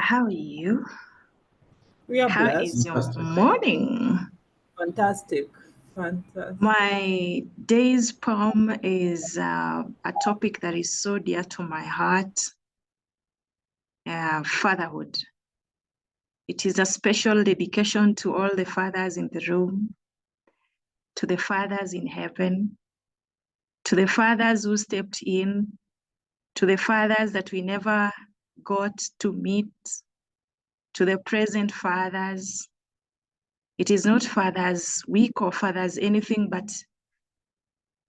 How are you? We are How blessed. is your morning? Fantastic. Fantastic. My day's poem is a topic that is so dear to my heart, fatherhood. It is a special dedication to all the fathers in the room, to the fathers in heaven, to the fathers who stepped in, to the fathers that we never got to meet, to the present fathers. It is not Father's Week or Father's anything, but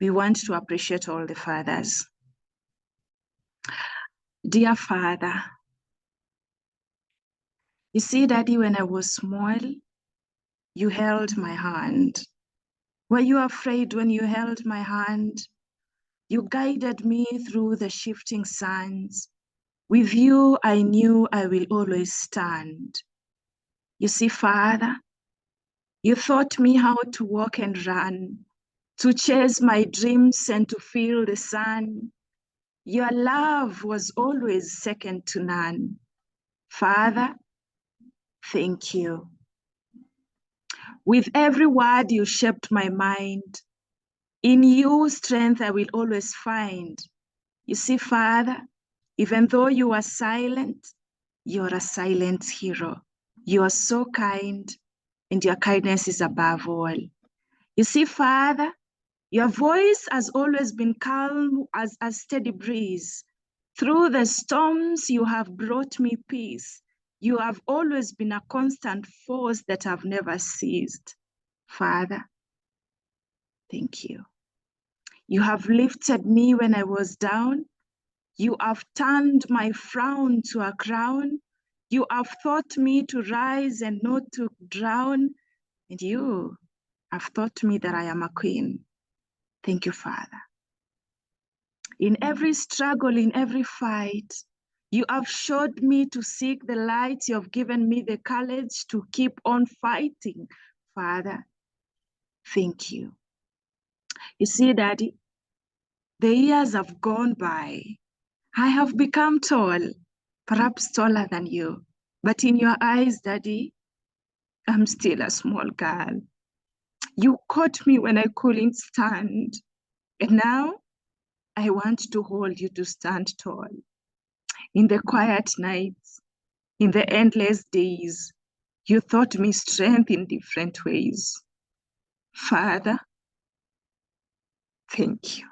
we want to appreciate all the fathers. Dear Father, you see, Daddy, when I was small, you held my hand. Were you afraid when you held my hand? You guided me through the shifting sands. With you, I knew I will always stand. You see, Father, you taught me how to walk and run, to chase my dreams and to feel the sun. Your love was always second to none. Father, thank you. With every word you shaped my mind. In you, strength I will always find. You see, Father, even though you are silent, you're a silent hero. You are so kind, and your kindness is above all. You see, Father, your voice has always been calm as a steady breeze. Through the storms, you have brought me peace. You have always been a constant force that have never ceased. Father, thank you. You have lifted me when I was down. You have turned my frown to a crown. You have taught me to rise and not to drown. And you have taught me that I am a queen. Thank you, Father. In every struggle, in every fight, you have showed me to seek the light. You have given me the courage to keep on fighting. Father, thank you. You see, Daddy, the years have gone by. I have become tall, perhaps taller than you. But in your eyes, Daddy, I'm still a small girl. You caught me when I couldn't stand. And now I want to hold you to stand tall. In the quiet nights, in the endless days, you taught me strength in different ways. Father, thank you.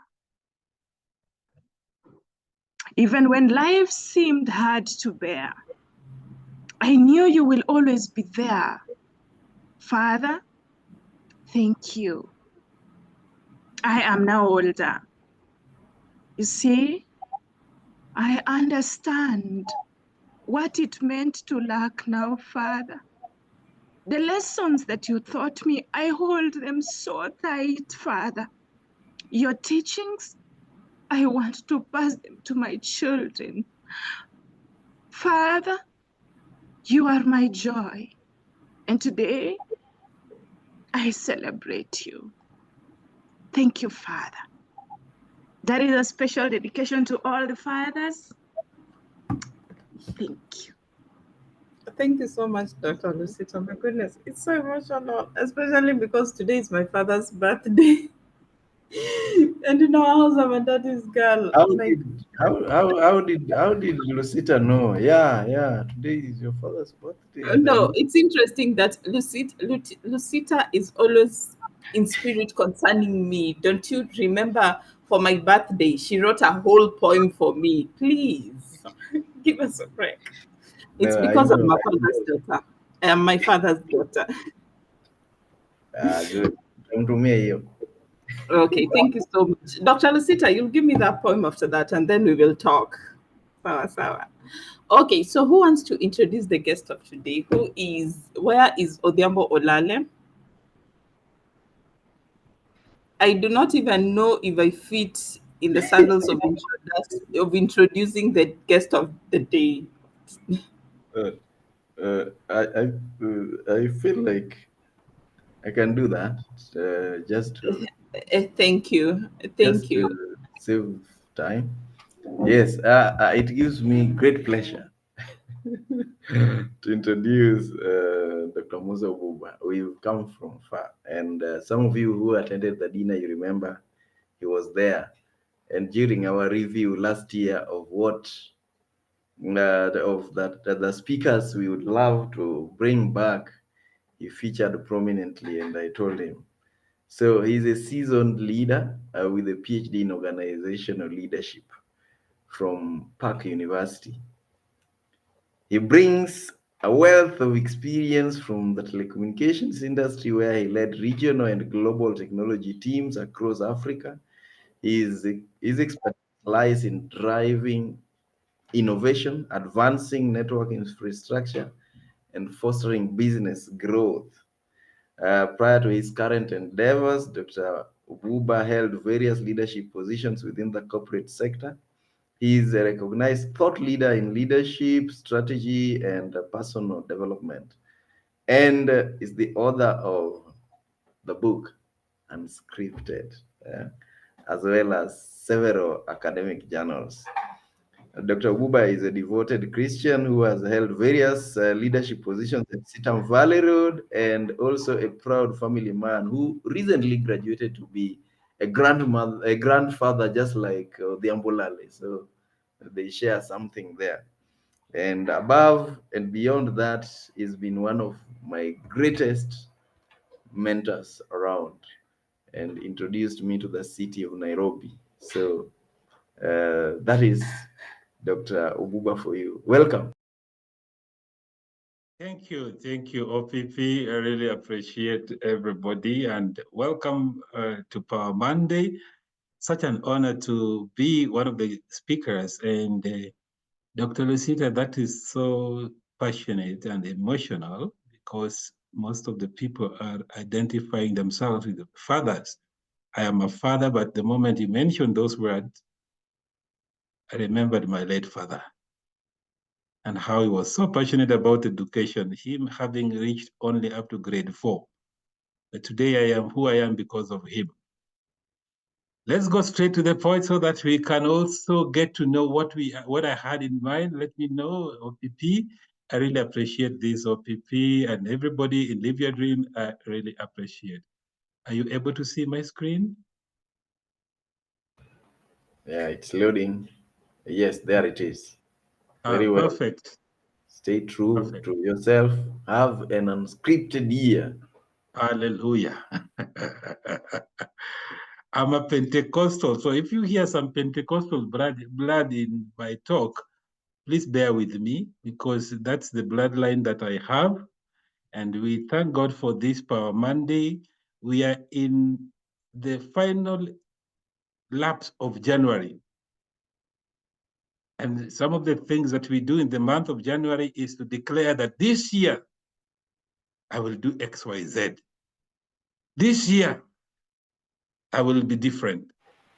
Even when life seemed hard to bear, I knew you will always be there. Father, thank you. I am now older. You see, I understand what it meant to lack now, Father. The lessons that you taught me, I hold them so tight, Father. Your teachings, I want to pass them to my children. Father, you are my joy. And today, I celebrate you. Thank you, Father. That is a special dedication to all the fathers. Thank you. Thank you so much, Dr. Lucita. My goodness, it's so emotional, especially because today is my father's birthday. And in our house, I'm a daddy's girl. How did Lucita know? Yeah. Today is your father's birthday, and I No, know. it's interesting that Lucita is always in spirit concerning me. Don't you remember for my birthday, she wrote a whole poem for me? Please give us a break. It's No, I because I'm know. my father's daughter. I am my father's daughter. Good. Come to me, you. Okay, thank you so much. Dr. Lucita, you'll give me that poem after that and then we will talk. Sawa, sawa. Okay, so who wants to introduce the guest of today? Where is Odhiambo Olale? I do not even know if I fit in the sandals of introducing the guest of the day. Uh, I feel like I can do that. Just to Thank you. just Thank you. to save time. Yes, it gives me great pleasure to introduce Dr. Musa Obuba. We've come from far, and some of you who attended the dinner, you remember he was there. And during our review last year of what the speakers we would love to bring back, he featured prominently, and I told him. So he's a seasoned leader with a PhD in organizational leadership from PAC University. He brings a wealth of experience from the telecommunications industry, where he led regional and global technology teams across Africa. His expertise lies in driving innovation, advancing network infrastructure, and fostering business growth. Prior to his current endeavors, Dr. Obuba held various leadership positions within the corporate sector. He is a recognized thought leader in leadership, strategy, and personal development, and is the author of the book Unscripted, as well as several academic journals. Dr. Obuba is a devoted Christian who has held various leadership positions at Sitam Valley Road, and also a proud family man who recently graduated to be a grandfather, just like the Ambulale. So they share something there. And above and beyond that, he's been one of my greatest mentors around, and introduced me to the city of Nairobi. So that is Dr. Obuba for you. Welcome. Thank you, OPP. I really appreciate everybody, and welcome to Power Monday. Such an honor to be one of the speakers, and Dr. Lucita, that is so passionate and emotional, because most of the people are identifying themselves with fathers. I am a father, but the moment you mentioned those words, I remembered my late father and how he was so passionate about education, him having reached only up to grade 4. But today I am who I am because of him. Let's go straight to the point so that we can also get to know what I had in mind. Let me know, OPP. I really appreciate this, OPP, and everybody in Live Your Dream, I really appreciate. Are you able to see my screen? Yeah, it's loading. Yes, there it is. Very well. Perfect. Stay true Perfect. to yourself. Have an unscripted year. Hallelujah. I'm a Pentecostal, so if you hear some Pentecostal blood in my talk, please bear with me, because that's the bloodline that I have. And we thank God for this Power Monday. We are in the final lapse of January. And some of the things that we do in the month of January is to declare that this year, I will do X, Y, Z. This year, I will be different.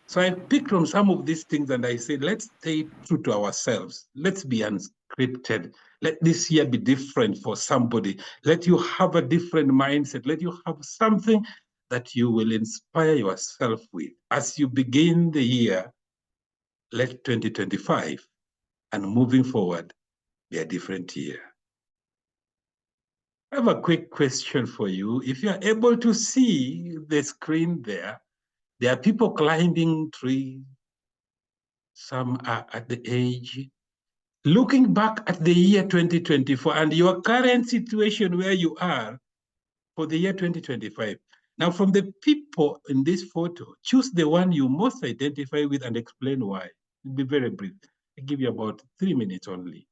So I picked from some of these things and I said, let's stay true to ourselves. Let's be unscripted. Let this year be different for somebody. Let you have a different mindset. Let you have something that you will inspire yourself with. As you begin the year, let 2025 and moving forward be a different year. I have a quick question for you. If you're able to see the screen there are people climbing trees. Some are at the age. Looking back at the year 2024 and your current situation where you are for the year 2025. Now, from the people in this photo, choose the one you most identify with and explain why. It'll be very brief. I'll give you about 3 minutes only.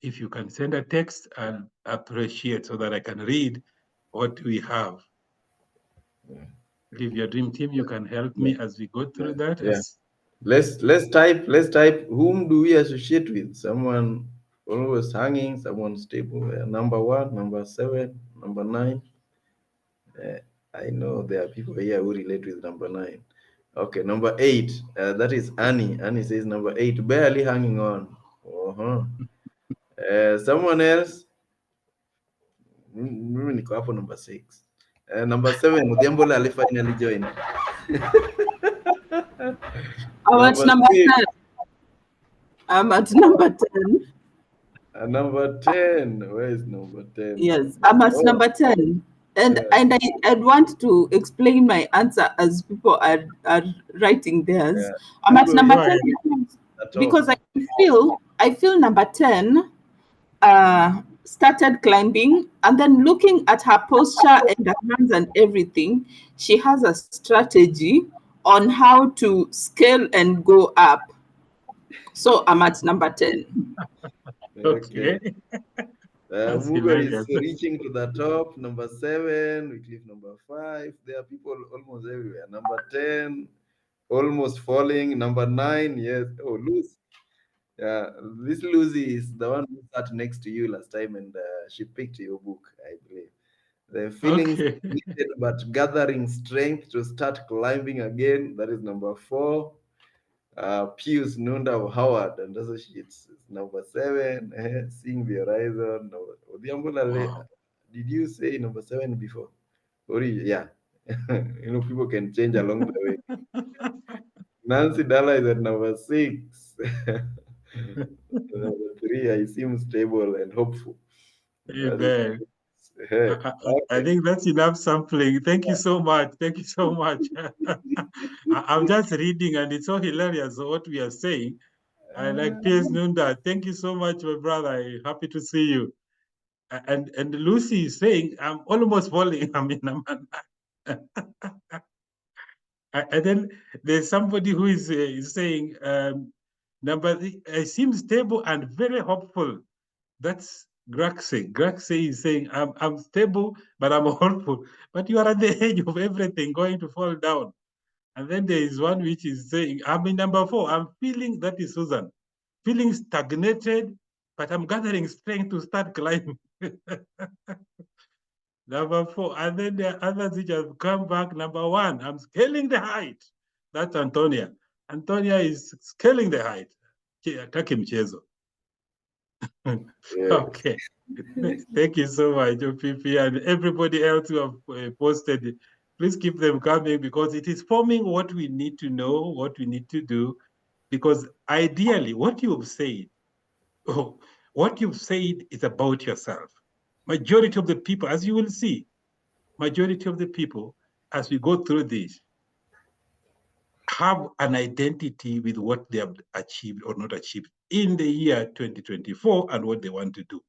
If you can send a text, I'll appreciate so that I can read what we have. Yeah. Live Your Dream Team, you can help me as we go through that. Yeah. Let's type whom do we associate with? Someone always hanging, someone stable. Number 1, number 7, number 9. I know there are people here who relate with number 9. Okay, number 8. That is Annie. Annie says number 8, barely hanging on. Someone else. Mimi niko hapo number 6. Number 7, Odhiambo Ali finally joined. I'm at number 10. I'm at number 10. Number 10. Where is number 10? Yes, I'm at Oh, number 10. And yeah. I'd want to explain my answer as people are writing theirs. Yeah. I'm at So number you 10 Right. at because top. I feel number 10 started climbing, and then looking at her posture and her hands and everything, she has a strategy on how to scale and go up. So I'm at number 10. Okay. Okay. That's Muga is hilarious. reaching to the top. Number 7. We click number 5. There are people almost everywhere. Number 10. Almost falling. Number 9. Yes. Oh, Lucy. Yeah. This Lucy is the one who sat next to you last time, and she picked your book, I believe. The feelings Okay. needed, but gathering strength to start climbing again. That is number 4. Pius Nunda of Howard and Associates is number 7. Seeing the Horizon. Wow. Did you say number 7 before? Yeah. People can change along the way. Nancy Dalla is at number 6. Number 3, I seem stable and hopeful. That is, Amen. hey, I okay. think that's enough sampling. Thank you so much. Thank you so much. I'm just reading, and it's so hilarious what we are saying. I like P.S. Nunda. Thank you so much, my brother. I'm happy to see you. And Lucy is saying, I'm almost falling. I mean, and then there's somebody who is saying, I seem stable and very hopeful. That's Graxe. Graxe is saying, I'm stable, but I'm hopeful. But you are at the edge of everything going to fall down. And then there is one which is saying, I'm in number 4. I'm feeling, that is Susan, feeling stagnated, but I'm gathering strength to start climbing. Number 4. And then there are others which have come back. Number 1, I'm scaling the height. That's Antonia. Antonia is scaling the height. Taki mchezo. Yes. Okay. Thank you so much, OPP, and everybody else who have posted. Please keep them coming because it is forming what we need to know, what we need to do. Because ideally, what you've said, oh, what you've said is about yourself. Majority of the people, as you will see, majority of the people, as we go through this, have an identity with what they have achieved or not achieved in the year 2024 and what they want to do.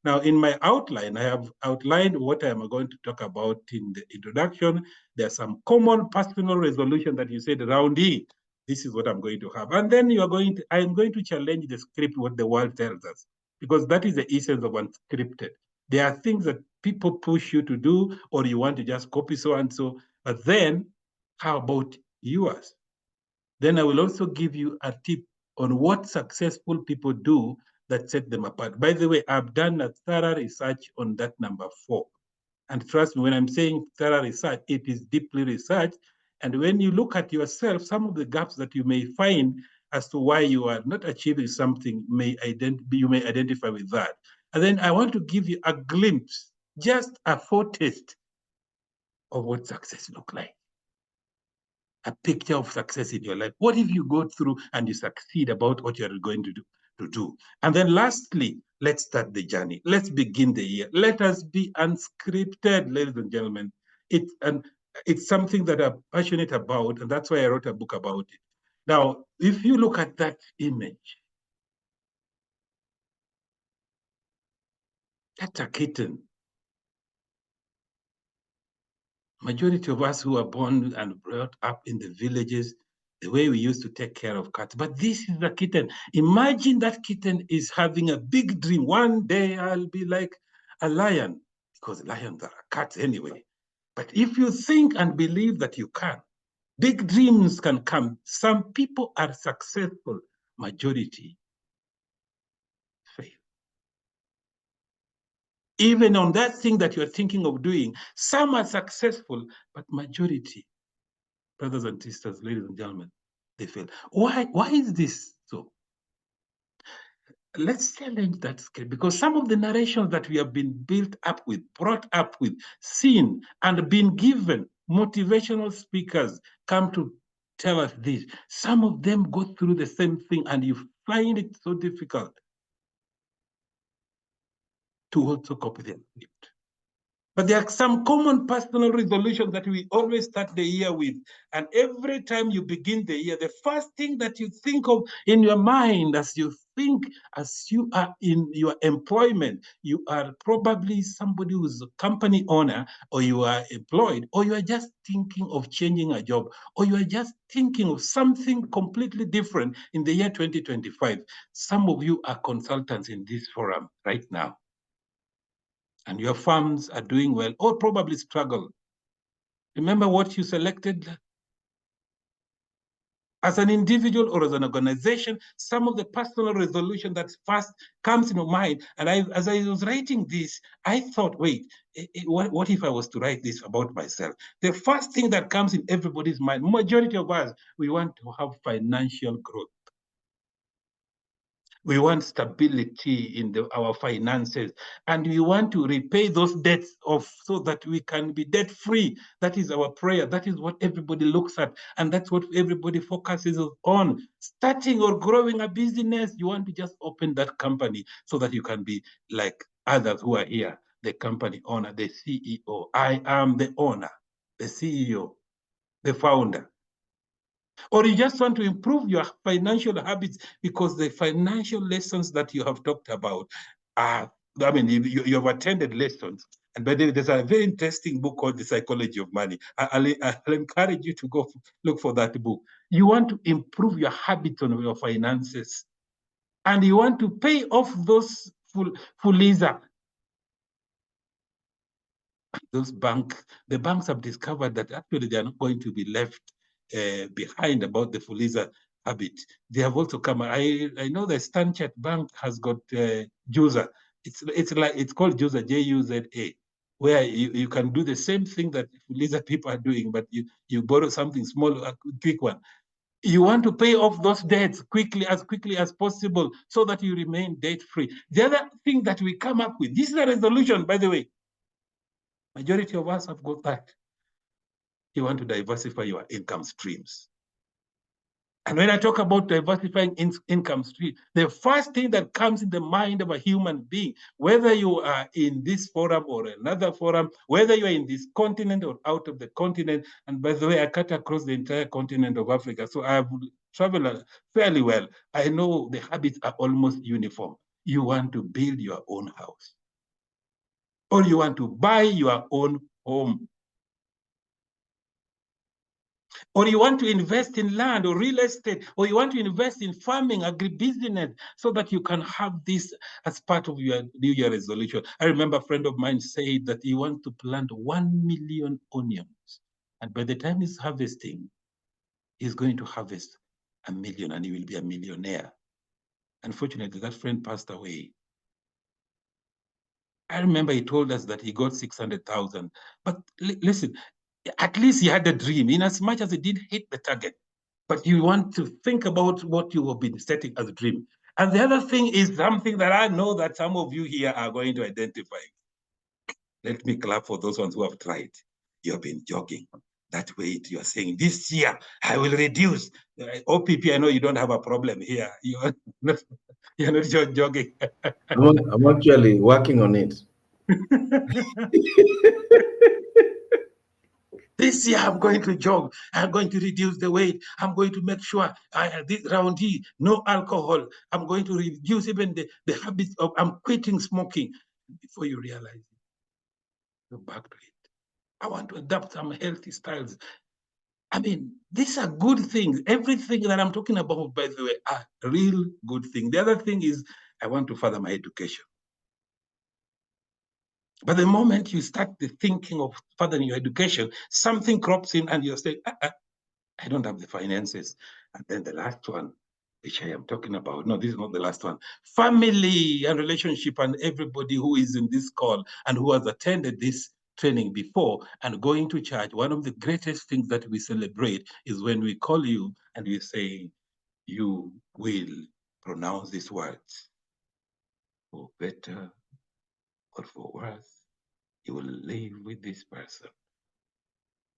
Now, in my outline, I have outlined what I am going to talk about in the introduction. There are some common personal resolution that you said around it. This is what I'm going to have. And then I am going to challenge the script, what the world tells us, because that is the essence of unscripted. There are things that people push you to do, or you want to just copy so and so. But then, how about yours? Then I will also give you a tip on what successful people do that set them apart. By the way, I've done a thorough research on that number 4. And trust me, when I'm saying thorough research, it is deeply researched. And when you look at yourself, some of the gaps that you may find as to why you are not achieving something, you may identify with that. And then I want to give you a glimpse, just a foretaste of what success looks like. A picture of success in your life. What if you go through and you succeed about what you're going to do? And then lastly, let's start the journey. Let's begin the year. Let us be unscripted, ladies and gentlemen. It's something that I'm passionate about, and that's why I wrote a book about it. Now, if you look at that image, that's a kitten. Majority of us who are born and brought up in the villages, the way we used to take care of cats. But this is the kitten. Imagine that kitten is having a big dream. One day I'll be like a lion, because lions are cats anyway. But if you think and believe that you can, big dreams can come. Some people are successful, majority fail. Even on that thing that you're thinking of doing, some are successful, but majority, brothers and sisters, ladies and gentlemen, they fail. Why is this so? Let's challenge that scale, because some of the narrations that we have been built up with, brought up with, seen, and been given, motivational speakers come to tell us this. Some of them go through the same thing, and you find it so difficult. to also cope with their gift. But there are some common personal resolutions that we always start the year with. And every time you begin the year, the first thing that you think of in your mind as you think, as you are in your employment, you are probably somebody who's a company owner, or you are employed, or you are just thinking of changing a job, or you are just thinking of something completely different in the year 2025. Some of you are consultants in this forum right now, and your firms are doing well or probably struggle. Remember what you selected as an individual or as an organization, some of the personal resolution that first comes in your mind. And as I was writing this, I thought, wait, what if I was to write this about myself? The first thing that comes in everybody's mind, majority of us, we want to have financial growth. We want stability in our finances, and we want to repay those debts off so that we can be debt-free. That is our prayer. That is what everybody looks at, and that's what everybody focuses on. Starting or growing a business, you want to just open that company so that you can be like others who are here, the company owner, the CEO. I am the owner, the CEO, the founder. Or you just want to improve your financial habits because the financial lessons that you have talked about are, I mean, you have attended lessons. And by the way, there's a very interesting book called The Psychology of Money. I'll encourage you to go look for that book. You want to improve your habits on your finances. And you want to pay off those fuliza. The banks have discovered that actually they are not going to be left behind about the fuliza habit. They have also come. I know the Stanchart Bank has got Juza. It's called Juza, Juza, where you can do the same thing that fuliza people are doing, but you borrow something small, a quick one. You want to pay off those debts quickly as possible so that you remain debt-free. The other thing that we come up with, this is a resolution, by the way. Majority of us have got that. You want to diversify your income streams. And when I talk about diversifying income streams, the first thing that comes in the mind of a human being, whether you are in this forum or another forum, whether you are in this continent or out of the continent, and by the way, I cut across the entire continent of Africa, so I have traveled fairly well. I know the habits are almost uniform. You want to build your own house, or you want to buy your own home, or you want to invest in land or real estate, or you want to invest in farming, agribusiness, so that you can have this as part of your New Year resolution. I remember a friend of mine said that he wants to plant 1 million onions. And by the time he's harvesting, he's going to harvest 1 million and he will be a millionaire. Unfortunately, that friend passed away. I remember he told us that he got 600,000. But listen, at least he had a dream, in as much as he did hit the target. But you want to think about what you have been setting as a dream. And the other thing is something that I know that some of you here are going to identify. Let me clap for those ones who have tried. You have been jogging. That weight, you are saying, this year, I will reduce. OPP, I know you don't have a problem here. You're not jogging. I'm actually working on it. This year, I'm going to jog. I'm going to reduce the weight. I'm going to make sure this round here, no alcohol. I'm going to reduce even the habits of, I'm quitting smoking. Before you realize it, go back to it. I want to adopt some healthy styles. I mean, these are good things. Everything that I'm talking about, by the way, are real good things. The other thing is, I want to further my education. But the moment you start the thinking of furthering your education, something crops in and you're saying, I don't have the finances. And then the last one, which I am talking about, no, this is not the last one. Family and relationship, and everybody who is in this call and who has attended this training before and going to church, one of the greatest things that we celebrate is when we call you and we say, you will pronounce these words for better or for worse. You will live with this person.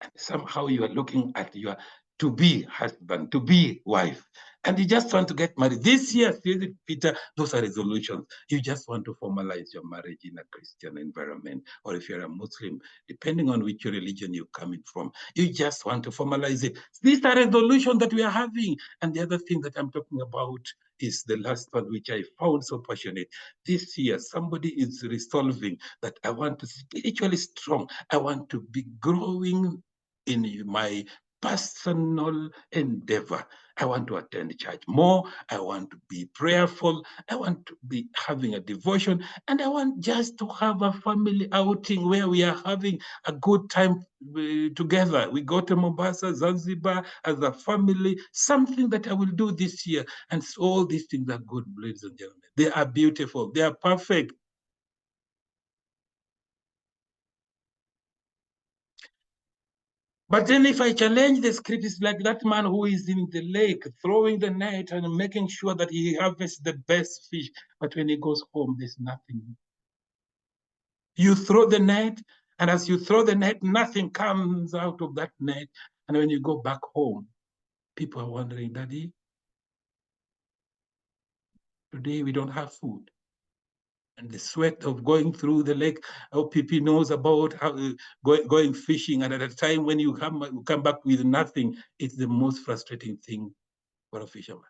And somehow you are looking at to be husband, to be wife, and you just want to get married. This year, Peter, those are resolutions. You just want to formalize your marriage in a Christian environment, or if you're a Muslim, depending on which religion you're coming from, you just want to formalize it. These are resolutions that we are having. And the other thing that I'm talking about is the last one, which I found so passionate. This year, somebody is resolving that I want to be spiritually strong. I want to be growing in my personal endeavor. I want to attend church more. I want to be prayerful. I want to be having a devotion. And I want just to have a family outing where we are having a good time together. We go to Mombasa, Zanzibar as a family, something that I will do this year. And so all these things are good, ladies and gentlemen. They are beautiful. They are perfect. But then if I challenge the script, it's like that man who is in the lake throwing the net and making sure that he harvests the best fish. But when he goes home, there's nothing. You throw the net, and as you throw the net, nothing comes out of that net. And when you go back home, people are wondering, Daddy, today we don't have food. And the sweat of going through the lake, OPP knows about how, going fishing. And at a time when you come back with nothing, it's the most frustrating thing for a fisherman.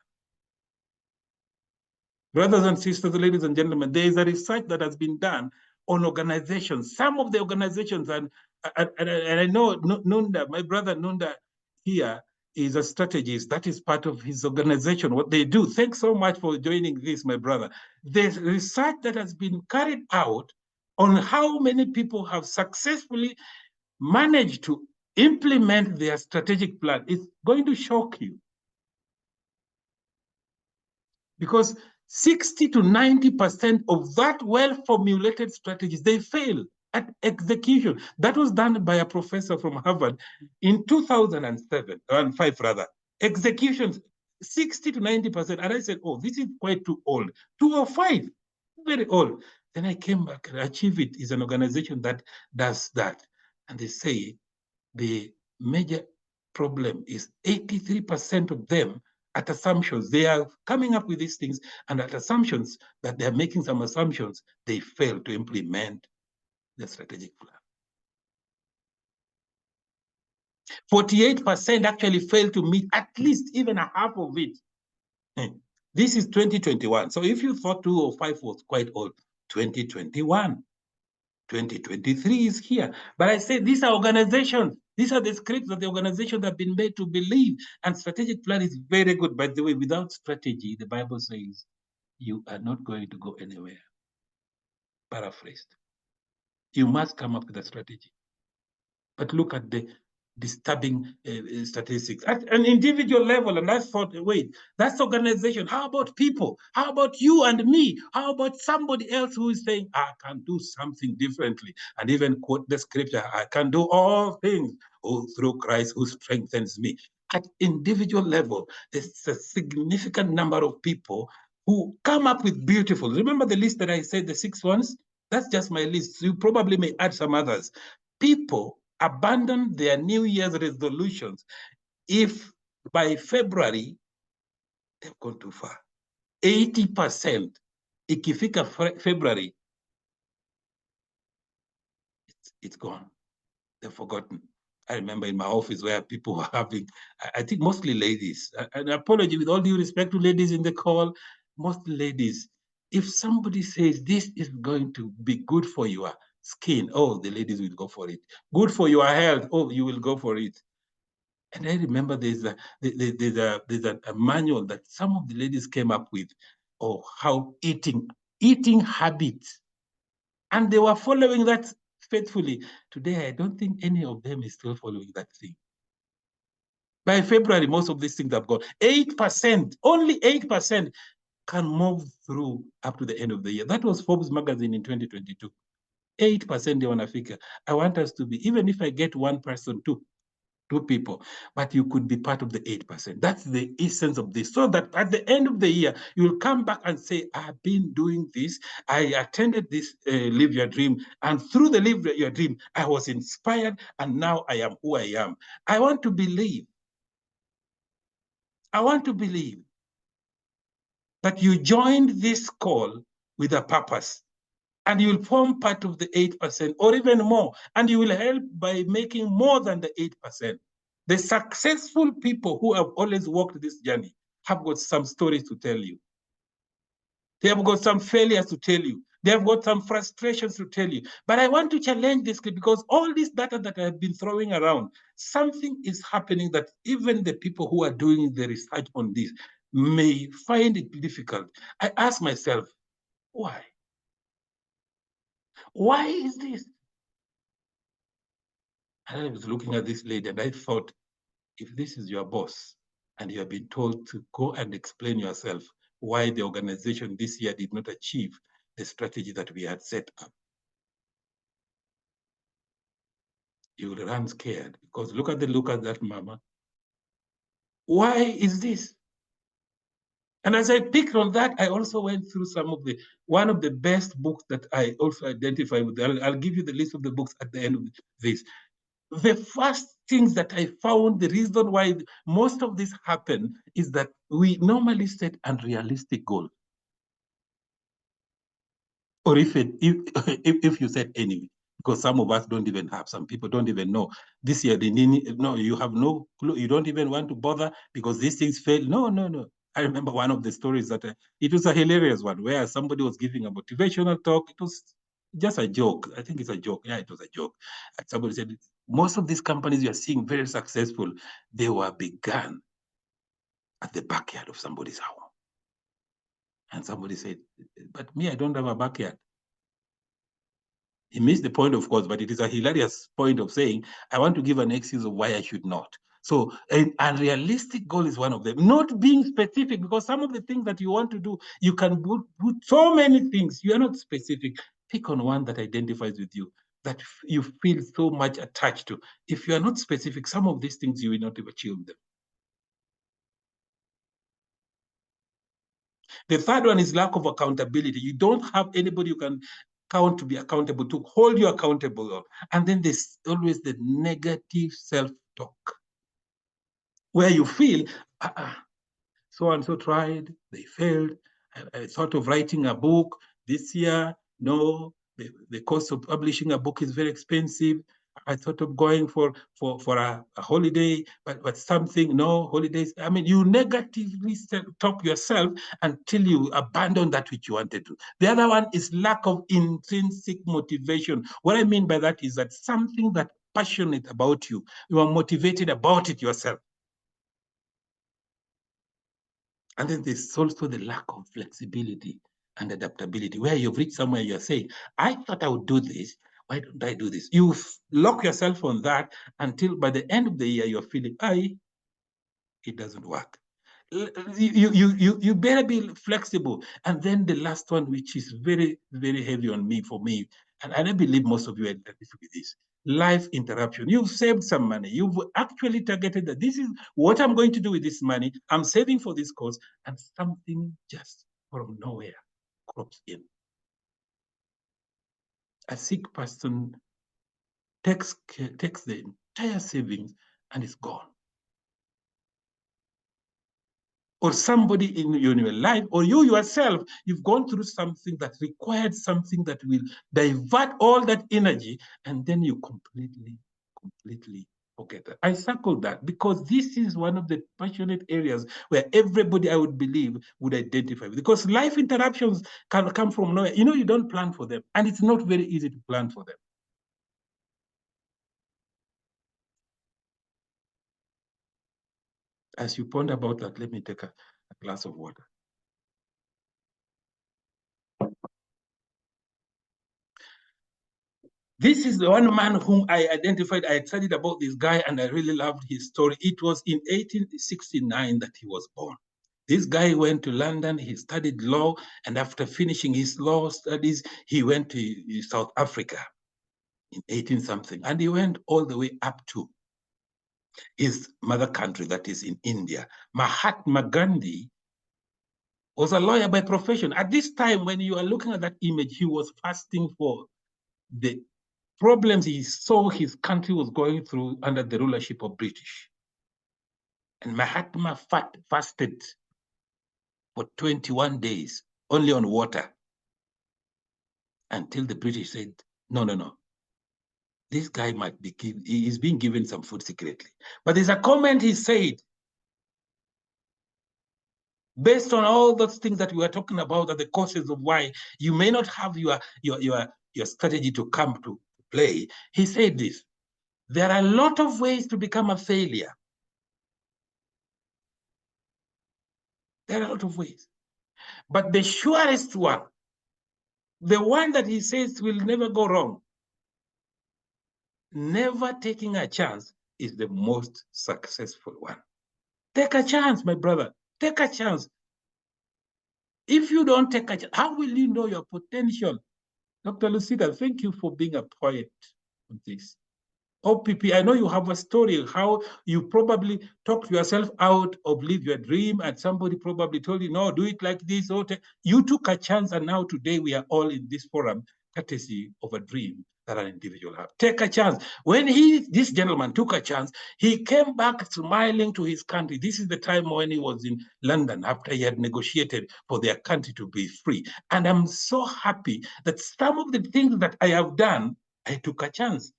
Brothers and sisters, ladies and gentlemen, there is a research that has been done on organizations. Some of the organizations, and I know Nunda, my brother Nunda here, is a strategist. That is part of his organization, what they do. Thanks so much for joining this, my brother. There's research that has been carried out on how many people have successfully managed to implement their strategic plan. It's going to shock you. Because 60 to 90% of that well-formulated strategies, they fail at execution. That was done by a professor from Harvard in 2007, and 5 rather. Executions, 60 to 90%. And I said, oh, this is quite too old. 205, very old. Then I came back, and Achieve It is an organization that does that. And they say the major problem is 83% of them at assumptions. They are coming up with these things, and at assumptions that they're making some assumptions, they fail to implement the strategic plan. 48% actually fail to meet at least even a half of it. This is 2021. So if you thought 205 was quite old, 2021. 2023 is here. But I say these are organizations. These are the scripts that the organizations have been made to believe. And strategic plan is very good. By the way, without strategy, the Bible says you are not going to go anywhere. Paraphrased. You must come up with a strategy. But look at the disturbing statistics at an individual level. And I thought, wait, that's organization. How about people? How about you and me? How about somebody else who is saying, I can do something differently? And even quote the scripture, I can do all things through Christ who strengthens me. At individual level, there's a significant number of people who come up with beautiful. Remember the list that I said, the 6 ones? That's just my list. You probably may add some others. People abandon their New Year's resolutions if by February they've gone too far. 80%, ikifika February, it's gone. They've forgotten. I remember in my office where people were having, I think mostly ladies, an apology with all due respect to ladies in the call, most ladies, if somebody says this is going to be good for your skin, oh, the ladies will go for it. Good for your health, oh, you will go for it. And I remember there's a manual that some of the ladies came up with, of how eating habits. And they were following that faithfully. Today, I don't think any of them is still following that thing. By February, most of these things have gone. 8%, only 8% can move through up to the end of the year. That was Forbes magazine in 2022. 8% they want to figure. I want us to be, even if I get one person, two people, but you could be part of the 8%. That's the essence of this. So that at the end of the year, you'll come back and say, I've been doing this. I attended this Live Your Dream. And through the Live Your Dream, I was inspired. And now I am who I am. I want to believe I want to believe that you joined this call with a purpose, and you will form part of the 8% or even more, and you will help by making more than the 8%. The successful people who have always walked this journey have got some stories to tell you. They have got some failures to tell you. They have got some frustrations to tell you. But I want to challenge this because all this data that I have been throwing around, something is happening that even the people who are doing the research on this may find it difficult. I ask myself, why? Why is this? And I was looking at this lady and I thought, if this is your boss and you have been told to go and explain yourself why the organization this year did not achieve the strategy that we had set up, you will run scared because look at that mama. Why is this? And as I picked on that, I also went through one of the best books that I also identify with. I'll give you the list of the books at the end of this. The first things that I found, the reason why most of this happened is that we normally set unrealistic goals. Or if you set anyway, because some of us don't even have, some people don't even know. This year, you have no clue, you don't even want to bother because these things fail. No. I remember one of the stories that it was a hilarious one where somebody was giving a motivational talk. It was just a joke. I think it's a joke. Yeah, it was a joke. And somebody said, most of these companies you are seeing very successful, they were begun at the backyard of somebody's house. And somebody said, but me, I don't have a backyard. He missed the point, of course, but it is a hilarious point of saying, I want to give an excuse of why I should not. So an unrealistic goal is one of them. Not being specific, because some of the things that you want to do, you can put so many things. You are not specific. Pick on one that identifies with you, that you feel so much attached to. If you are not specific, some of these things you will not achieve them. The third one is lack of accountability. You don't have anybody you can count to be accountable, to hold you accountable. And then there's always the negative self-talk, where you feel, so-and-so tried, they failed. I thought of writing a book this year. No, the cost of publishing a book is very expensive. I thought of going for a holiday, but something, no, holidays. I mean, you negatively talk yourself until you abandon that which you wanted to. The other one is lack of intrinsic motivation. What I mean by that is that something that's passionate about you, you are motivated about it yourself. And then there's also the lack of flexibility and adaptability, where you've reached somewhere you're saying, I thought I would do this. Why don't I do this? You lock yourself on that until by the end of the year, you're feeling, it doesn't work. You better be flexible. And then the last one, which is very, very heavy on me, for me, and I believe most of you identify with this, life interruption. You've saved some money. You've actually targeted that this is what I'm going to do with this money. I'm saving for this cause, and something just from nowhere crops in. A sick person takes the entire savings and is gone. Or somebody in your life, or you yourself, you've gone through something that required something that will divert all that energy, and then you completely forget that. I circled that because this is one of the passionate areas where everybody, I would believe, would identify with. Because life interruptions can come from nowhere. You don't plan for them, and it's not very easy to plan for them. As you ponder about that, let me take a glass of water. This is the one man whom I identified. I had studied about this guy and I really loved his story. It was in 1869 that he was born. This guy went to London, he studied law, and after finishing his law studies, he went to South Africa in 18-something, and he went all the way up to his mother country, that is in India. Mahatma Gandhi was a lawyer by profession. At this time, when you are looking at that image, he was fasting for the problems he saw his country was going through under the rulership of British. And Mahatma fasted for 21 days, only on water, until the British said, no, no, no. This guy might be, he is being given some food secretly. But there's a comment he said, based on all those things that we were talking about, are the causes of why you may not have your strategy to come to play. He said this: there are a lot of ways to become a failure. There are a lot of ways. But the surest one, the one that he says will never go wrong, never taking a chance, is the most successful one. Take a chance, my brother. Take a chance. If you don't take a chance, how will you know your potential? Dr. Lucida, thank you for being a poet on this. OPP, I know you have a story how you probably talked yourself out of live your dream, and somebody probably told you, no, do it like this. You took a chance, and now today we are all in this forum, courtesy of a dream that an individual have. Take a chance. When this gentleman took a chance, he came back smiling to his country. This is the time when he was in London after he had negotiated for their country to be free. And I'm so happy that some of the things that I have done, I took a chance.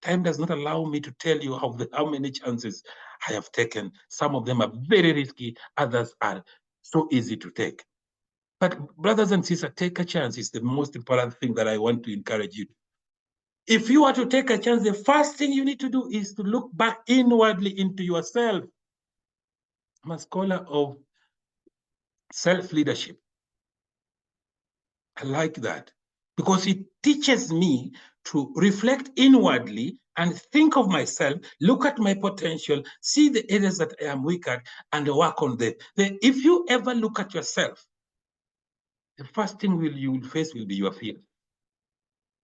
Time does not allow me to tell you how many chances I have taken. Some of them are very risky, others are so easy to take. But brothers and sisters, take a chance. It's the most important thing that I want to encourage you. If you are to take a chance, the first thing you need to do is to look back inwardly into yourself. I'm a scholar of self-leadership. I like that because it teaches me to reflect inwardly and think of myself, look at my potential, see the areas that I am weak at, and work on them. Then if you ever look at yourself, the first thing you will face will be your fears.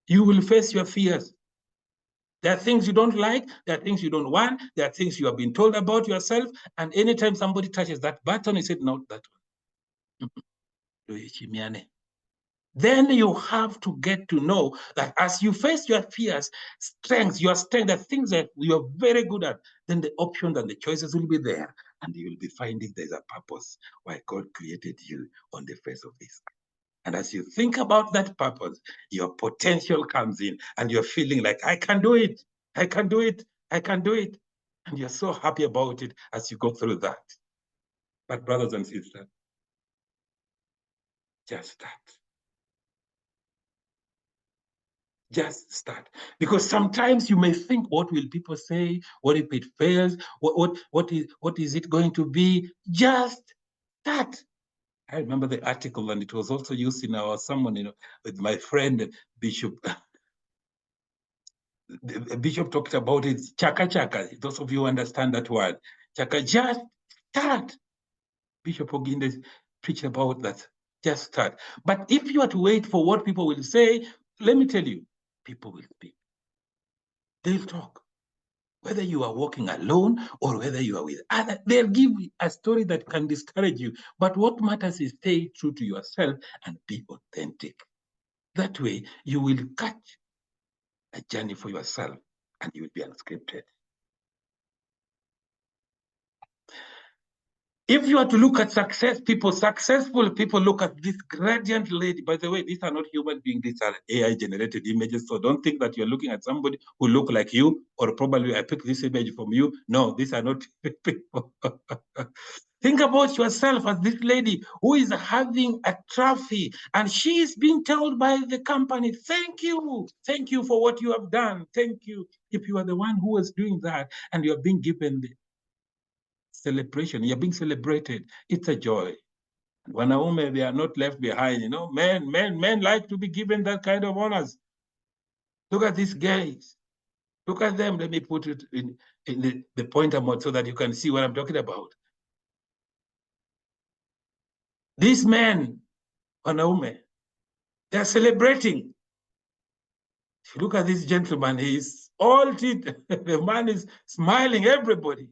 You will face your fears. There are things you don't like, there are things you don't want, there are things you have been told about yourself, and anytime somebody touches that button, you said, no, that one. Then you have to get to know that as you face your fears, your strength, the things that you're very good at, then the options and the choices will be there. And you will be finding there's a purpose why God created you on the face of this. And as you think about that purpose, your potential comes in and you're feeling like, I can do it. I can do it. I can do it. And you're so happy about it as you go through that. But brothers and sisters, just start. Just start. Because sometimes you may think, what will people say? What if it fails? What is it going to be? Just start. I remember the article, and it was also used in our sermon, with my friend Bishop. The Bishop talked about it, chaka chaka. Those of you who understand that word. Chaka, just start. Bishop Oginde preached about that. Just start. But if you are to wait for what people will say, let me tell you, people will speak. They'll talk. Whether you are walking alone or whether you are with others, they'll give a story that can discourage you. But what matters is stay true to yourself and be authentic. That way, you will catch a journey for yourself and you will be unscripted. If you are to look at successful people look at this gradient lady. By the way, these are not human beings, these are AI-generated images. So don't think that you're looking at somebody who look like you, or probably I picked this image from you. No, these are not people. Think about yourself as this lady who is having a trophy and she is being told by the company, thank you for what you have done. Thank you. If you are the one who was doing that and you're being given the celebration, you're being celebrated, it's a joy. Wanaume, they are not left behind, men like to be given that kind of honors. Look at these guys. Look at them. Let me put it in the pointer mode so that you can see what I'm talking about. These men, wanaume, they're celebrating. If you look at this gentleman, he's all teeth. The man is smiling, everybody.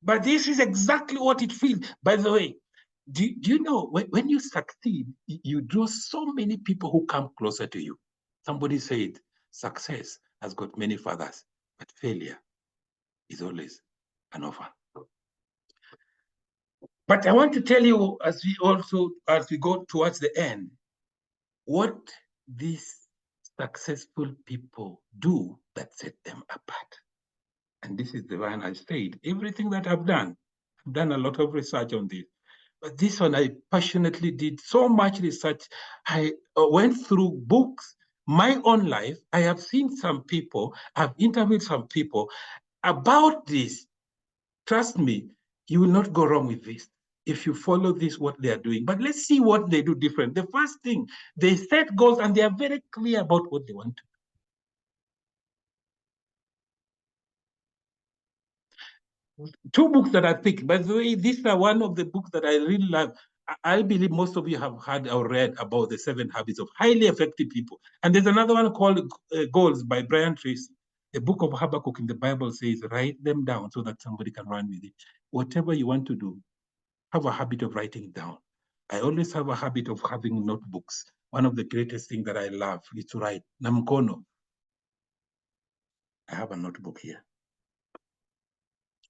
But this is exactly what it feels. By the way, do you know when you succeed, you draw so many people who come closer to you. Somebody said, success has got many fathers, but failure is always an orphan. But I want to tell you, as we go towards the end, what these successful people do that set them apart. And this is the one I said, everything that I've done a lot of research on this. But this one, I passionately did so much research. I went through books, my own life. I have seen some people, I've interviewed some people about this. Trust me, you will not go wrong with this if you follow this, what they are doing. But let's see what they do different. The first thing, they set goals and they are very clear about what they want to do. Two books that I picked, by the way, these are one of the books that I really love. I believe most of you have heard or read about the 7 Habits of Highly Effective People. And there's another one called Goals by Brian Tracy. The book of Habakkuk in the Bible says, write them down so that somebody can run with it. Whatever you want to do, have a habit of writing it down. I always have a habit of having notebooks. One of the greatest things that I love is to write. Namkono. I have a notebook here.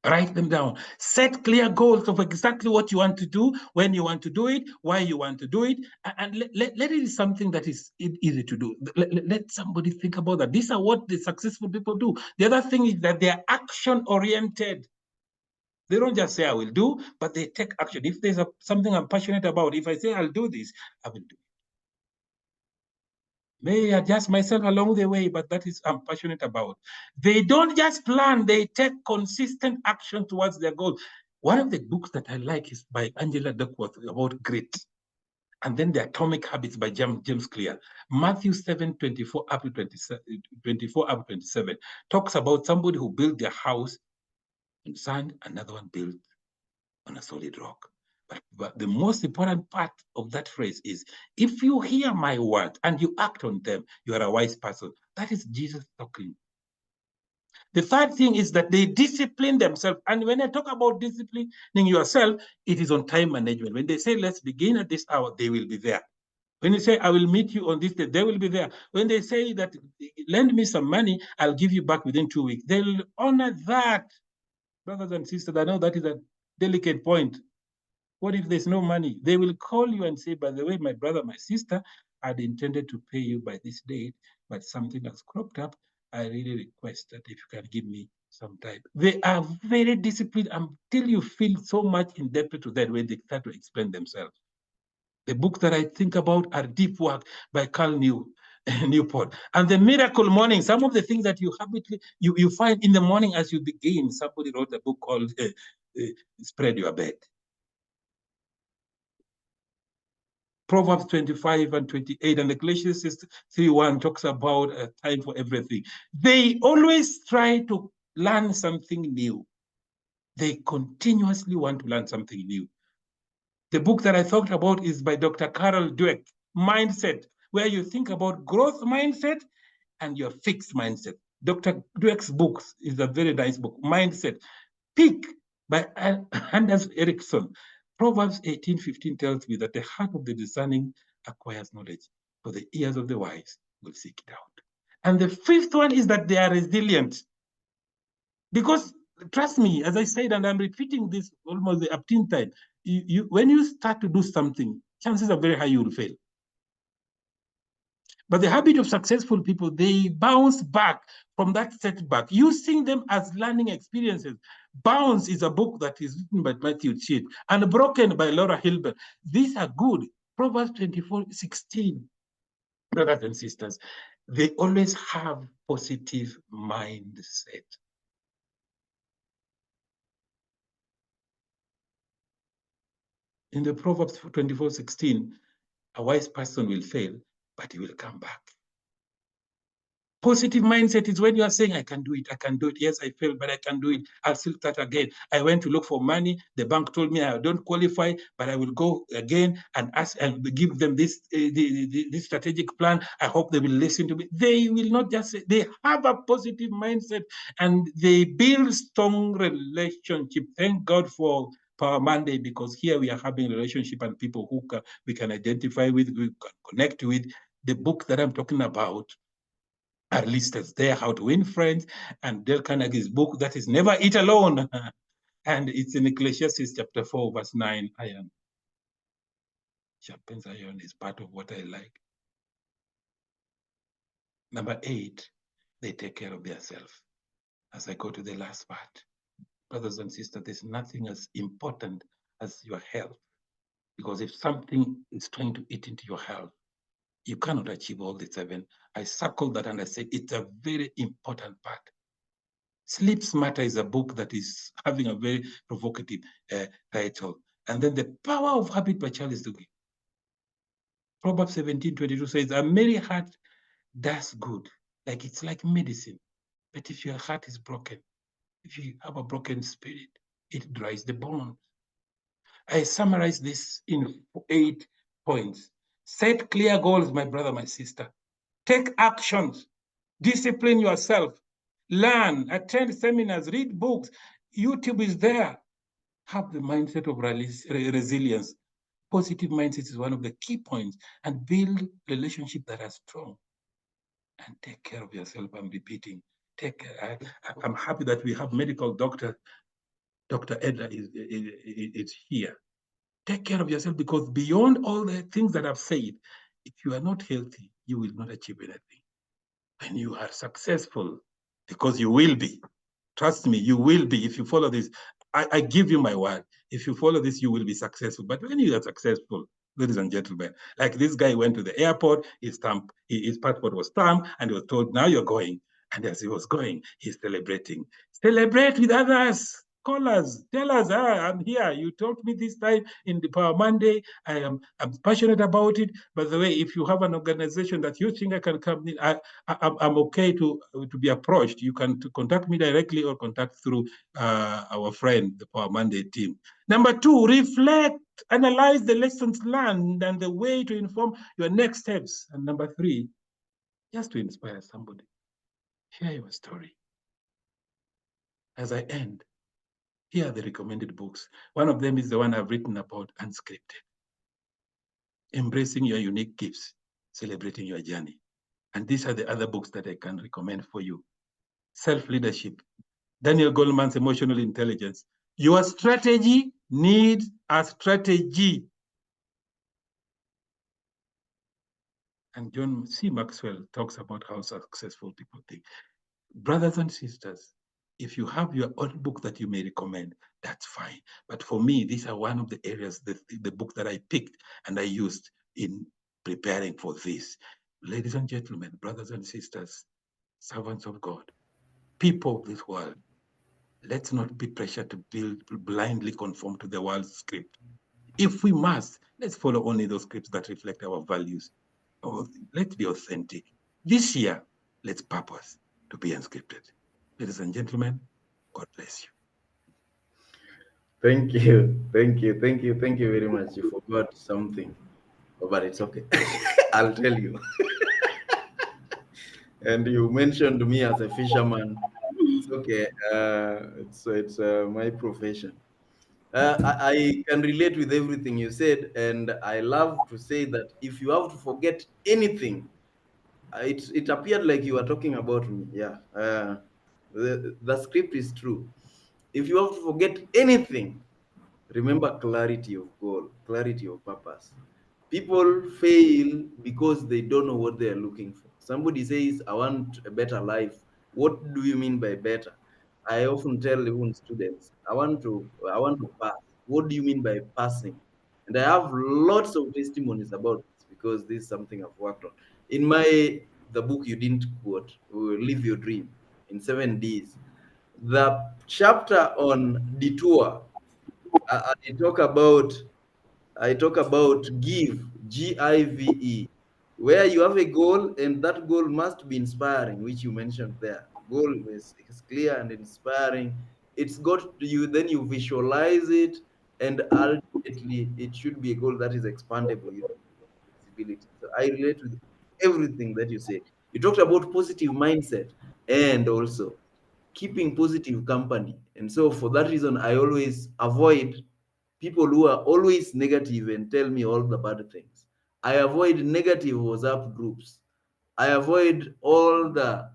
Write them down. Set clear goals of exactly what you want to do, when you want to do it, why you want to do it, and let it be something that is easy to do. Let somebody think about that. These are what the successful people do. The other thing is that they are action-oriented. They don't just say, I will do, but they take action. If there's something I'm passionate about, if I say I'll do this, I will do it. May adjust myself along the way, but that is I'm passionate about. They don't just plan, they take consistent action towards their goal. One of the books that I like is by Angela Duckworth about grit. And then the Atomic Habits by James Clear. Matthew 7:24 up to 27 talks about somebody who built their house on sand, another one built on a solid rock. But the most important part of that phrase is, if you hear my word and you act on them, you are a wise person. That is Jesus talking. The third thing is that they discipline themselves. And when I talk about disciplining yourself, it is on time management. When they say, let's begin at this hour, they will be there. When they say, I will meet you on this day, they will be there. When they say that, lend me some money, I'll give you back within 2 weeks, they'll honor that. Brothers and sisters, I know that is a delicate point. What if there's no money? They will call you and say, by the way, my brother, my sister, I'd intended to pay you by this date, but something has cropped up. I really request that if you can give me some time. They are very disciplined until you feel so much indebted to them when they start to explain themselves. The books that I think about are Deep Work by Cal Newport. And the Miracle Morning, some of the things that you find in the morning as you begin. Somebody wrote a book called Spread Your Bed. Proverbs 25 and 28 and Ecclesiastes 3:1 talks about a time for everything. They always try to learn something new. They continuously want to learn something new. The book that I talked about is by Dr. Carol Dweck, Mindset, where you think about growth mindset and your fixed mindset. Dr. Dweck's book is a very nice book, Mindset. PAC by Anders Ericsson. Proverbs 18:15 tells me that the heart of the discerning acquires knowledge, for the ears of the wise will seek it out. And the fifth one is that they are resilient. Because trust me, as I said, and I'm repeating this almost the 18th time, when you start to do something, chances are very high you will fail. But the habit of successful people, they bounce back from that setback, using them as learning experiences. Bounce is a book that is written by Matthew Cheat, and Broken by Laura Hilbert. These are good. Proverbs 24:16, brothers and sisters, they always have positive mindset. In the Proverbs 24:16, a wise person will fail, but he will come back. Positive mindset is when you are saying, I can do it, I can do it. Yes, I failed, but I can do it. I'll still start again. I went to look for money. The bank told me I don't qualify, but I will go again and ask and give them this strategic plan. I hope they will listen to me. They will not just say, they have a positive mindset and they build strong relationship. Thank God for Power Monday, because here we are having a relationship and people who we can identify with, we can connect with. The book that I'm talking about are listed there, How to Win Friends, and Dale Carnegie's book that is Never Eat Alone. And it's in Ecclesiastes chapter 4, verse 9, iron sharpens iron is part of what I like. Number 8, they take care of themselves. As I go to the last part, brothers and sisters, there's nothing as important as your health. Because if something is trying to eat into your health, you cannot achieve all the 7. I circled that and I said it's a very important part. Sleep Smarter is a book that is having a very provocative title. And then The Power of Habit by Charles Duhigg. Proverbs 17:22 says, a merry heart does good. Like it's like medicine. But if your heart is broken, if you have a broken spirit, it dries the bones. I summarize this in 8 points. Set clear goals, my brother, my sister. Take actions. Discipline yourself. Learn, attend seminars, read books. YouTube is there. Have the mindset of resilience. Positive mindset is one of the key points, and build relationships that are strong. And take care of yourself. I'm repeating. Take care. I'm happy that we have medical doctor. Dr. Edna is here. Take care of yourself, because beyond all the things that I've said, if you are not healthy, you will not achieve anything. When you are successful, because you will be, trust me, you will be. If you follow this, I give you my word. If you follow this, you will be successful. But when you are successful, ladies and gentlemen, like this guy went to the airport, his passport was stamped, and he was told, now you're going. And as he was going, he's celebrating. Celebrate with others. Call us, tell us, I'm here. You told me this time in the Power Monday. I'm passionate about it. By the way, if you have an organization that you think I can come in, I'm okay to be approached. You can contact me directly or contact through our friend, the Power Monday team. Number 2, reflect, analyze the lessons learned and the way to inform your next steps. And number 3, just to inspire somebody, share your story. As I end, here are the recommended books. One of them is the one I've written about, Unscripted. Embracing your unique gifts, celebrating your journey. And these are the other books that I can recommend for you. Self-Leadership, Daniel Goleman's Emotional Intelligence. Your strategy needs a strategy. And John C. Maxwell talks about how successful people think. Brothers and sisters, if you have your own book that you may recommend, that's fine. But for me, these are one of the areas, the book that I picked and I used in preparing for this. Ladies and gentlemen, brothers and sisters, servants of God, people of this world, let's not be pressured to blindly conform to the world's script. If we must, let's follow only those scripts that reflect our values. Let's be authentic. This year, let's purpose to be unscripted. Ladies and gentlemen, God bless you. Thank you. Thank you. Thank you. Thank you very much. You forgot something, but it's okay. I'll tell you. And you mentioned me as a fisherman. It's okay. It's my profession. I can relate with everything you said, and I love to say that if you have to forget anything, it appeared like you were talking about me. Yeah, the script is true. If you have to forget anything, remember clarity of goal, clarity of purpose. People fail because they don't know what they are looking for. Somebody says, I want a better life. What do you mean by better? I often tell even students, I want to pass. What do you mean by passing? And I have lots of testimonies about this because this is something I've worked on. In the book you didn't quote, Live Your Dream in 7 Ds, the chapter on detour, I, I talk about I talk about GIVE, where you have a goal and that goal must be inspiring, which you mentioned there. Goal is clear and inspiring. It's got to you, then you visualize it, and ultimately it should be a goal that is expandable. You flexibility. So I relate with everything that you said. You talked about positive mindset and also keeping positive company. And so for that reason, I always avoid people who are always negative and tell me all the bad things. I avoid negative WhatsApp groups. I avoid all the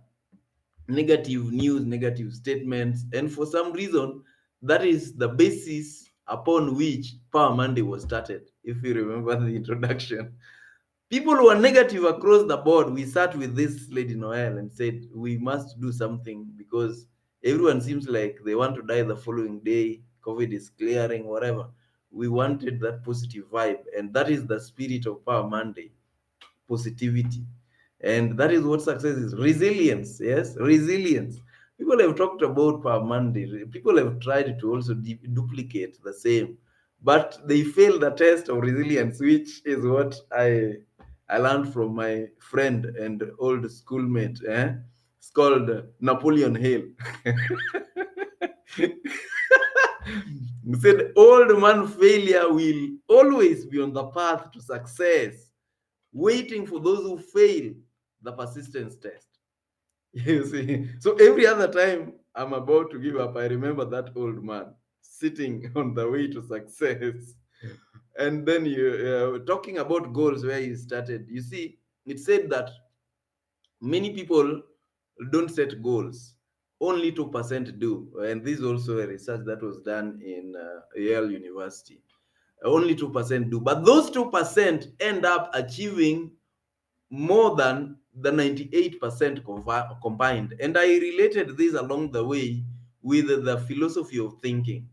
negative news, negative statements. And for some reason, That is the basis upon which Power Monday was started, if you remember the introduction. People who are negative across the board. We sat with this lady Noel and said, we must do something because everyone seems like they want to die the following day. COVID is clearing, whatever. We wanted that positive vibe, and that is the spirit of Power Monday, positivity. And that is what success is. Resilience, yes, resilience. People have talked about Power Monday. People have tried to also duplicate the same, but they failed the test of resilience, which is what I learned from my friend and old schoolmate. It's called Napoleon Hill. He said, old man failure will always be on the path to success, waiting for those who fail the persistence test. You see, so every other time I'm about to give up, I remember that old man sitting on the way to success. And then you talking about goals where you started. You see, it said that many people don't set goals. Only 2% do. And this is also a research that was done in Yale University. Only 2% do. But those 2% end up achieving more than the 98% combined. And I related this along the way with the philosophy of thinking,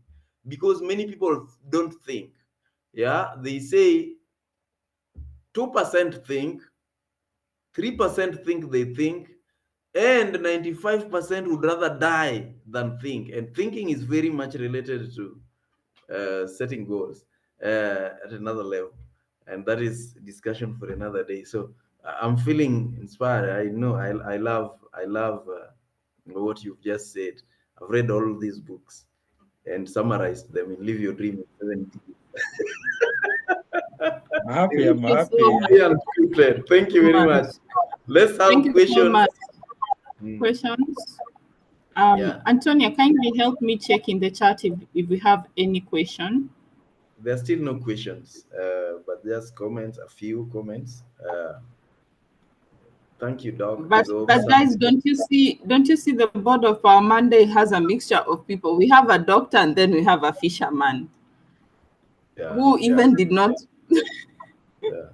because many people don't think. Yeah, they say 2% think, 3% think they think, and 95% would rather die than think. And thinking is very much related to setting goals at another level, and that is discussion for another day. So I'm feeling inspired. I know I love what you've just said. I've read all of these books and summarized them in Live Your Dream in 70. I'm happy. I'm Thank you happy. so Very unscripted. Thank you very much. much. Let's Thank have you so questions. much. Mm, Questions? yeah, Antonia, kindly help me check in the chat if we have any question. there's still no questions, but just comments, a few comments. Thank you, Doc. But So but guys, don't you see the board of our Monday has a mixture of people. We have a doctor and then we have a fisherman yeah, who yeah, even did not. yeah.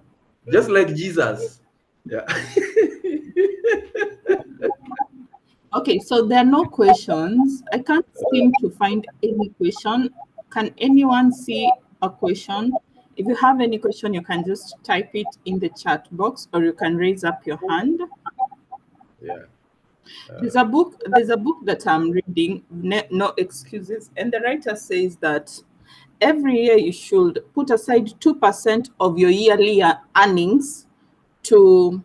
Just like Jesus. Yeah. Okay, so there are no questions. I can't seem to find any question. Can anyone see a question? If you have any question, you can just type it in the chat box or you can raise up your hand. Yeah. There's a book that I'm reading, No Excuses, and the writer says that every year you should put aside 2% of your yearly earnings to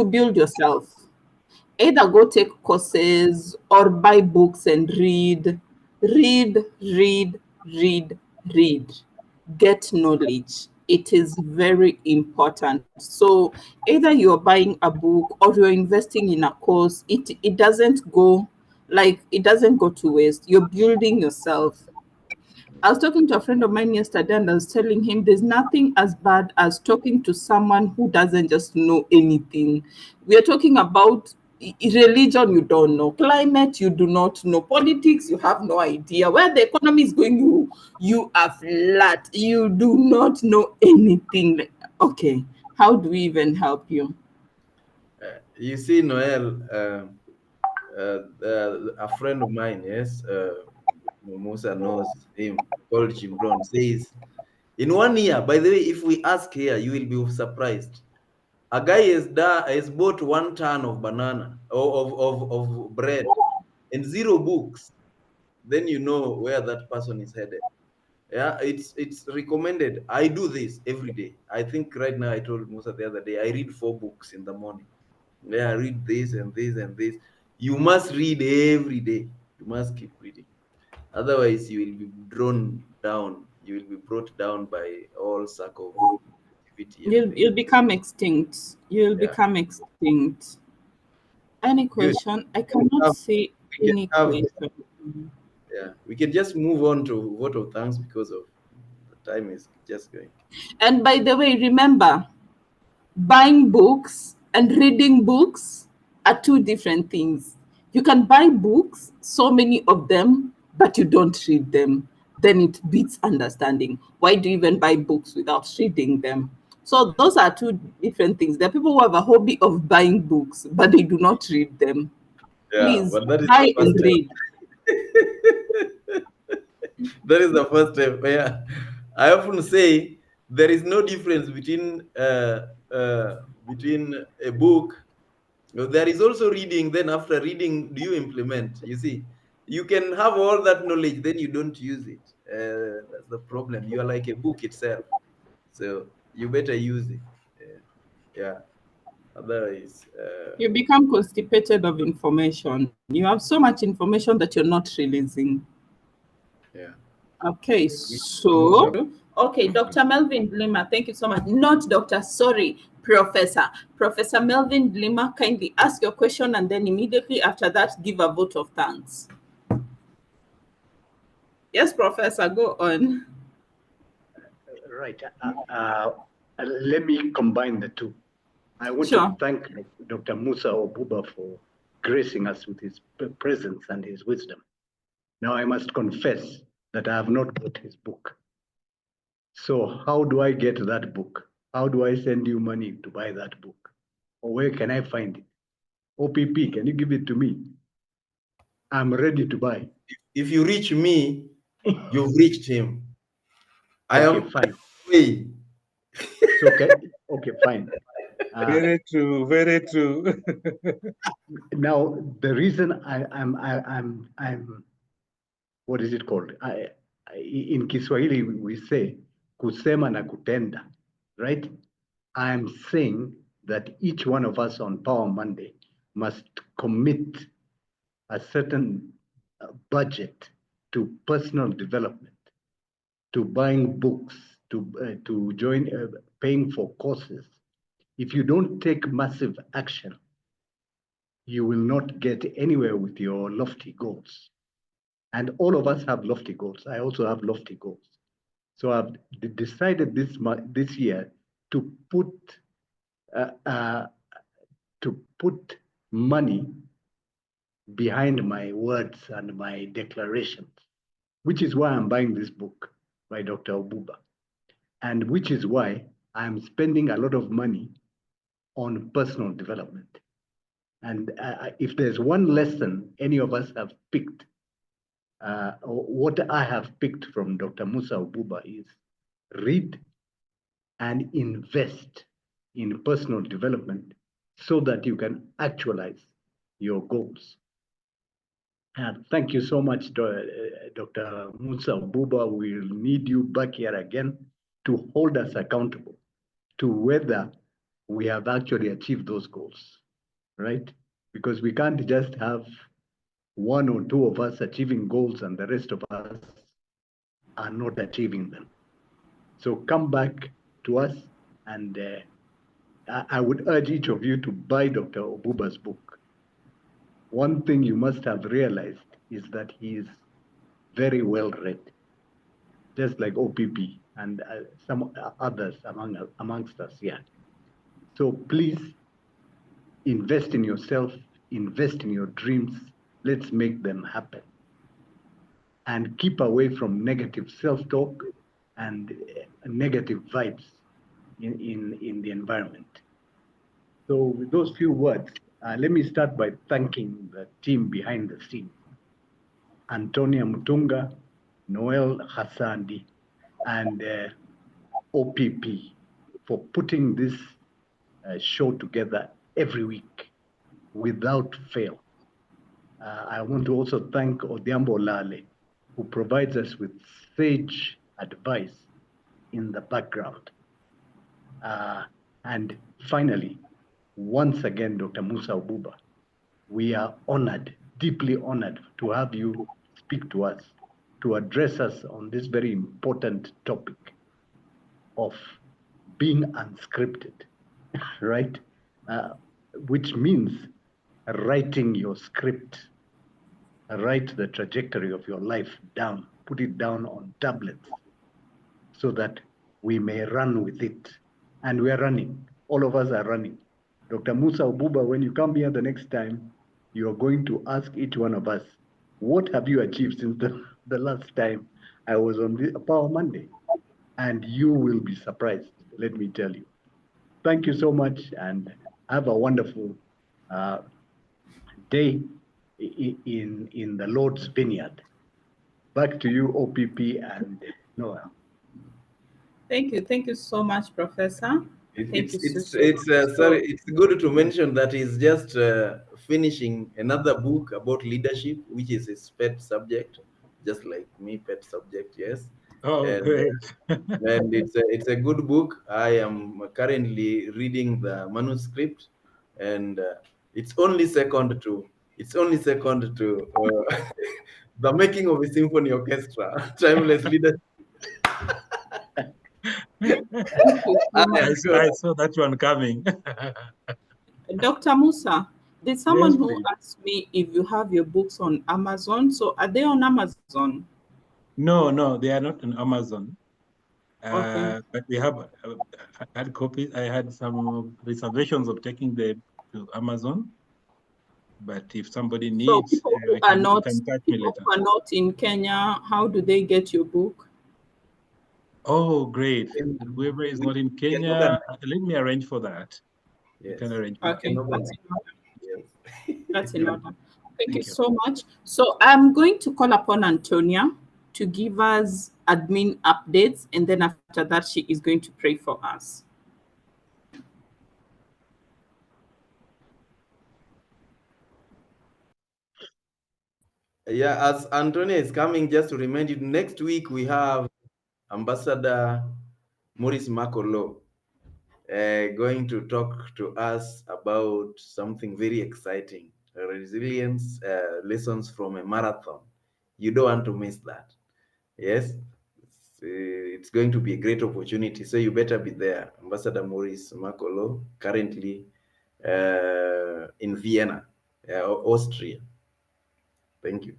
build yourself. Either go take courses or buy books and read, read, read, read, read. Get knowledge. It is very important. So either you're buying a book or you're investing in a course, it doesn't go to waste. You're building yourself. I was talking to a friend of mine yesterday and I was telling him there's nothing as bad as talking to someone who doesn't just know anything. We are talking about religion, you don't know, climate, you do not know, politics, you have no idea, where the economy is going, you are flat, you do not know anything. Okay, how do we even help you? You see, Noel, a friend of mine, yes, Musa knows him, called Chimbron, says, in 1 year, by the way, if we ask here, you will be surprised. A guy has bought 1 ton of banana or of bread and 0 books. Then you know where that person is headed. Yeah, it's recommended. I do this every day. I think right now I told Musa the other day, I read 4 books in the morning. Yeah, I read this and this and this. You must read every day. You must keep reading. Otherwise, you will be drawn down. You will be brought down by all sort of activity and You'll become extinct. You'll yeah. become extinct. Any Good. question? I cannot Have, see we can any have question. yeah. We can just move on to vote of thanks because of the time is just going. And by the way, remember, buying books and reading books are two different things. You can buy books, so many of them, but you don't read them, then it beats understanding. Why do you even buy books without reading them? So those are two different things. There are people who have a hobby of buying books, but they do not read them. Yeah, Please but that is the buy first and step. read. That is the first step. Yeah, I often say there is no difference between a book. There is also reading. Then after reading, do you implement? You see, you can have all that knowledge, then you don't use it. That's the problem. You are like a book itself, so you better use it. Yeah. Otherwise, You become constipated of information. You have so much information that you're not releasing. yeah. Okay, Musa. so, okay, Dr. Melvin Lima, thank you so much. Not Dr. Sorry, Professor. Professor Melvin Lima, kindly ask your question and then immediately after that, give a vote of thanks. Yes, Professor, go on. Right. Let me combine the two. I want Sure. to thank Dr. Musa Obuba for gracing us with his presence and his wisdom. Now I must confess that I have not got his book. So how do I get that book? How do I send you money to buy that book? Or where can I find it? OPP, can you give it to me? I'm ready to buy. If you reach me, you've reached him. I Okay, am fine. way. So okay, fine. Very true, very true. Now the reason I'm what is it called? In Kiswahili we say kusema na kutenda, right? I'm saying that each one of us on Power Monday must commit a certain budget to personal development, to buying books, to join paying for courses. If you don't take massive action, you will not get anywhere with your lofty goals. And all of us have lofty goals. I also have lofty goals. So I've decided this year to put money behind my words and my declarations, which is why I'm buying this book by Dr. Obuba, and which is why I'm spending a lot of money on personal development. And if there's one lesson any of us have picked, what I have picked from Dr. Musa Obuba is read and invest in personal development so that you can actualize your goals. Thank you so much, Dr. Musa Obuba. We'll need you back here again to hold us accountable to whether we have actually achieved those goals, right? Because we can't just have one or two of us achieving goals and the rest of us are not achieving them. So come back to us, and I would urge each of you to buy Dr. Obuba's book. One thing you must have realized is that he is very well read, just like OPP and some others amongst us here. So please invest in yourself, invest in your dreams. Let's make them happen. And keep away from negative self-talk and negative vibes in the environment. So with those few words, let me start by thanking the team behind the scenes. Antonia Mutunga, Noel Hassandi, and OPP for putting this show together every week without fail. I want to also thank Odiambo Lale, who provides us with sage advice in the background. And finally, once again, Dr. Musa Obuba, we are honored, deeply honored to have you speak to us, to address us on this very important topic of being unscripted, right? Which means writing your script, write the trajectory of your life down, put it down on tablets so that we may run with it. And we are running. All of us are running. Dr. Musa Obuba, when you come here the next time, you are going to ask each one of us, what have you achieved since the last time I was on the Power Monday? And you will be surprised, let me tell you. Thank you so much and have a wonderful day in the Lord's vineyard. Back to you, OPP and Noah. Thank you so much, Professor. Thank you so Sorry, it's good to mention that he's just finishing another book about leadership, which is his pet subject, just like me, pet subject, yes. Oh, And, great. and it's a good book. I am currently reading the manuscript, and it's only second to the making of a symphony orchestra, timeless leadership. I saw that one coming. Dr. Musa, there's someone Yes, who please. asked me if you have your books on Amazon. So are they on Amazon? No, they are not on Amazon. Okay. But we have hard copies. I had some reservations of taking them to Amazon. But if somebody So needs, people who you can touch me later. are not in Kenya, how do they get your book? Oh, great. Whoever is not in Kenya, let me arrange for that. Yes. You can arrange for Okay, that. that's in order. Yes. That's in order. Thank you you. so much. So I'm going to call upon Antonia to give us admin updates, and then after that, she is going to pray for us. Yeah, as Antonia is coming, just to remind you, next week we have Ambassador Maurice Makolo going to talk to us about something very exciting, resilience lessons from a marathon. You don't want to miss that. Yes, it's going to be a great opportunity. So you better be there. Ambassador Maurice Makolo, currently in Vienna, Austria. Thank you.